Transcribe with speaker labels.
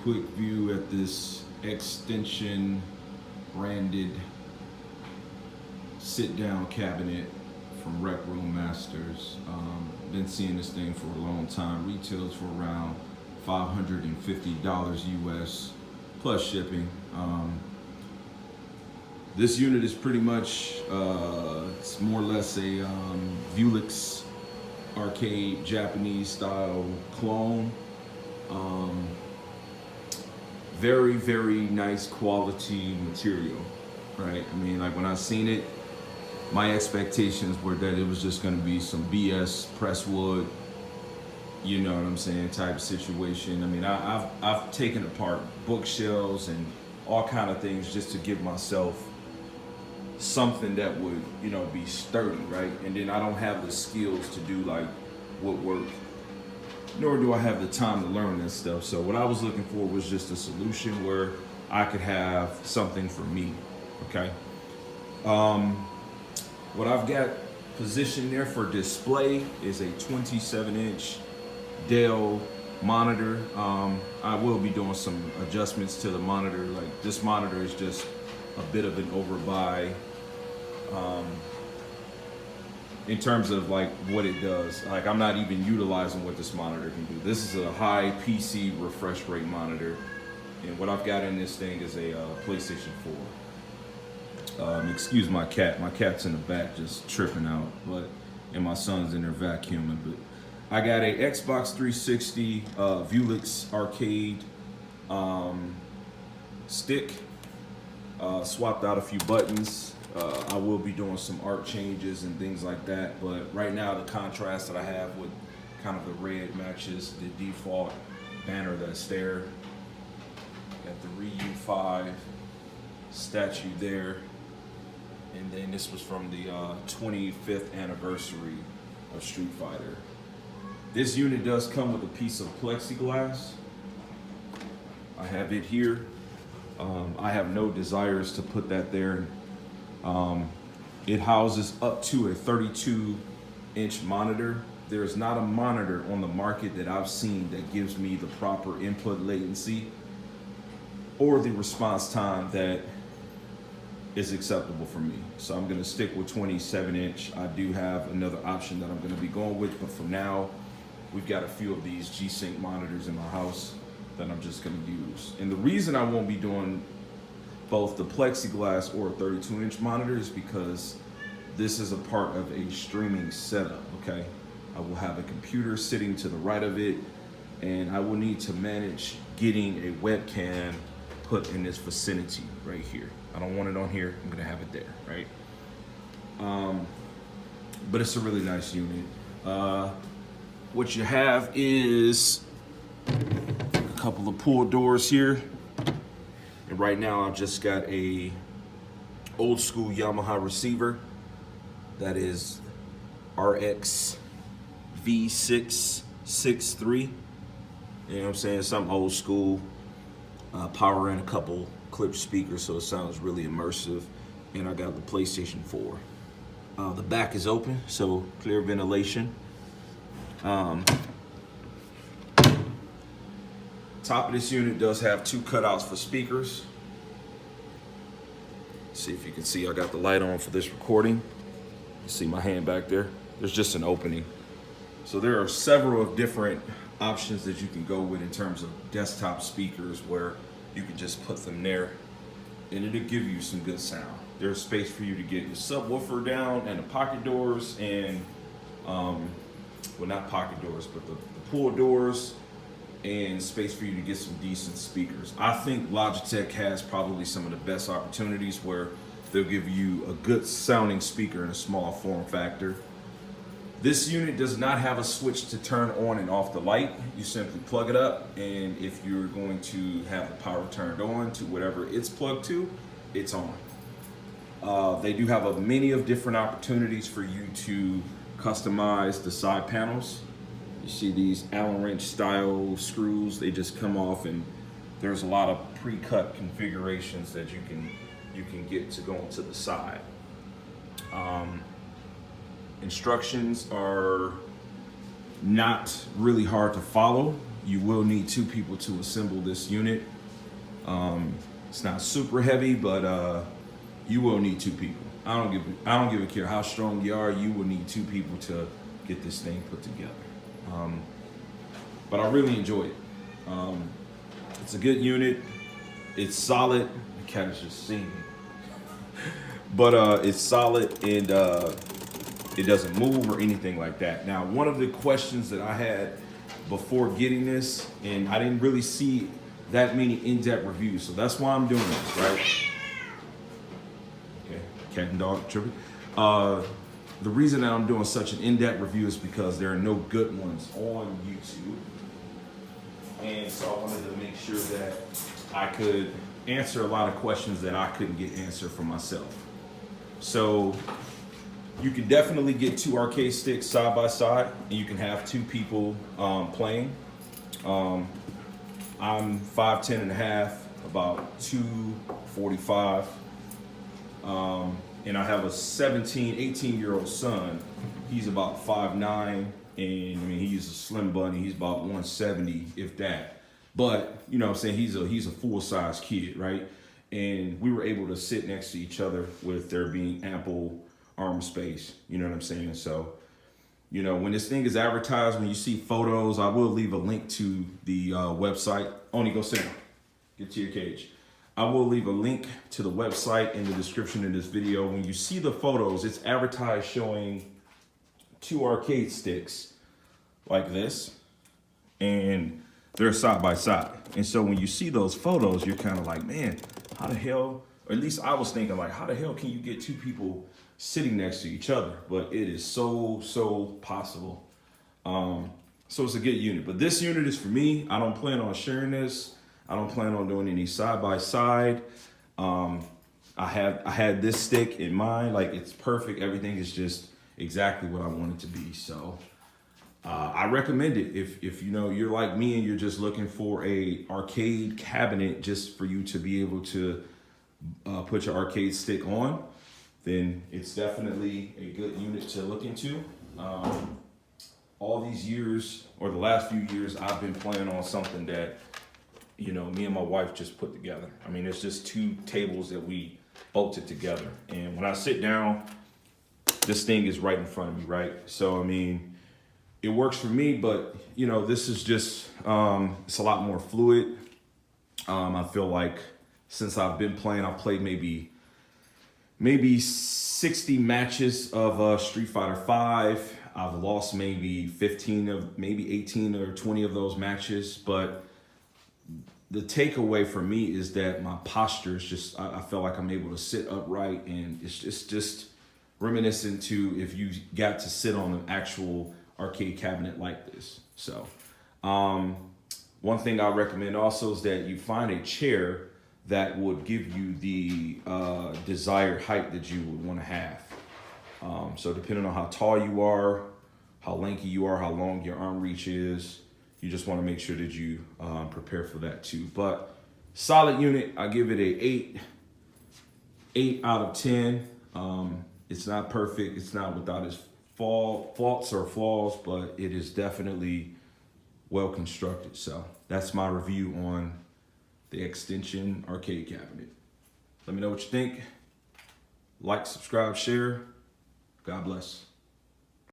Speaker 1: quick view at this Xtension branded sit-down cabinet from Rec Room Masters. Been seeing this thing for a long time. Retails for around $550 US plus shipping. This unit is pretty much, it's more or less a Vuelix arcade Japanese style clone. Very, very nice quality material, right? I mean, like when I seen it, my expectations were that it was just gonna be some BS press wood, you know what I'm saying, type of situation. I mean, I've taken apart bookshelves and all kind of things just to give myself something that would, you know, be sturdy, right? And then I don't have the skills to do like woodwork, nor do I have the time to learn this stuff. So what I was looking for was just a solution where I could have something for me, okay? What I've got positioned there for display is a 27-inch Dell monitor. I will be doing some adjustments to the monitor. Like this monitor is just a bit of an overbuy in terms of like what it does. Like I'm not even utilizing what this monitor can do. This is a high PC refresh rate monitor, and what I've got in this thing is a PlayStation 4. Excuse my cat. My cat's in the back just tripping out, and my son's in there vacuuming. But I got a Xbox 360 Vuelix arcade stick. Swapped out a few buttons. I will be doing some art changes and things like that, but right now the contrast that I have with kind of the red matches the default banner that's there. Got the Ryu 5 statue there, and then this was from the 25th anniversary of Street Fighter. This unit does come with a piece of plexiglass. I have it here. I have no desires to put that there. It houses up to a 32-inch monitor. There's not a monitor on the market that I've seen that gives me the proper input latency or the response time that is acceptable for me. So I'm gonna stick with 27-inch. I do have another option that I'm gonna be going with, but for now, we've got a few of these G-Sync monitors in my house that I'm just gonna use. And the reason I won't be doing both the plexiglass or a 32-inch monitor is because this is a part of a streaming setup, okay? I will have a computer sitting to the right of it, and I will need to manage getting a webcam put in this vicinity right here. I don't want it on here, I'm gonna have it there, right? But it's a really nice unit. What you have is a couple of pull doors here. And right now I've just got a old school Yamaha receiver that is RX V663. You know what I'm saying? Something old school. Power in a couple clip speakers so it sounds really immersive. And I got the PlayStation 4. The back is open, so clear ventilation. Top of this unit does have two cutouts for speakers. See if you can see, I got the light on for this recording. You see my hand back there? There's just an opening. So there are several of different options that you can go with in terms of desktop speakers where you can just put them there and it'll give you some good sound. There's space for you to get your subwoofer down and the pocket doors and, well, not pocket doors, but the pull doors, and space for you to get some decent speakers. I think Logitech has probably some of the best opportunities where they'll give you a good sounding speaker in a small form factor. This unit does not have a switch to turn on and off the light. You simply plug it up, and if you're going to have the power turned on to whatever it's plugged to, it's on. They do have many of different opportunities for you to customize the side panels. You see these Allen wrench style screws, they just come off, and there's a lot of pre-cut configurations that you can get to go onto the side. Instructions are not really hard to follow. you will need 2 people to assemble this unit. It's not super heavy, but you will need 2 people. I don't give a care how strong you are. You will need 2 people to get this thing put together. But I really enjoy it. It's a good unit. It's solid. The cat is just singing. But it's solid, and it doesn't move or anything like that. Now, one of the questions that I had before getting this, and I didn't really see that many in-depth reviews, so that's why I'm doing this, right? Okay, cat and dog tripping. The reason that I'm doing such an in-depth review is because there are no good ones on YouTube. And so I wanted to make sure that I could answer a lot of questions that I couldn't get answered for myself. So you can definitely get 2 arcade sticks side by side, and you can have 2 people playing. I'm 5'10" and a half, about 245. And I have a 18-year-old son. He's about 5'9", and I mean, he's a slim bunny. He's about 170, if that. But, you know what I'm saying, he's a full-size kid, right? And we were able to sit next to each other with there being ample arm space, you know what I'm saying? So, you know, when this thing is advertised, when you see photos, I will leave a link to the website. Only go sit down. Get to your cage. I will leave a link to the website in the description of this video. When you see the photos, it's advertised showing 2 arcade sticks like this, and they're side by side. And so when you see those photos, you're kind of like, man, how the hell, or at least I was thinking, like, how the hell can you get 2 people sitting next to each other? But it is so possible. So it's a good unit. But this unit is for me. I don't plan on sharing this. I don't plan on doing any side by side. I had this stick in mind. Like, it's perfect. Everything is just exactly what I want it to be. So I recommend it. If you know, you're like me and you're just looking for a arcade cabinet just for you to be able to put your arcade stick on, then it's definitely a good unit to look into. All these years, or the last few years, I've been playing on something that, you know, me and my wife just put together. I mean, it's just 2 tables that we bolted together. And when I sit down, this thing is right in front of me, right? So, I mean, it works for me, but, you know, this is just, it's a lot more fluid. I feel like since I've been playing, I've played maybe 60 matches of Street Fighter 5. I've lost maybe 18 or 20 of those matches, but the takeaway for me is that my posture is just, I feel like I'm able to sit upright, and it's just reminiscent to if you got to sit on an actual arcade cabinet like this. So one thing I recommend also is that you find a chair that would give you the desired height that you would want to have. So depending on how tall you are, how lanky you are, how long your arm reach is, you just want to make sure that you prepare for that too. But solid unit, I give it a 8 out of 10. It's not perfect. It's not without its faults or flaws, but it is definitely well constructed. So that's my review on the Xtension arcade cabinet. Let me know what you think. Like, subscribe, share. God bless.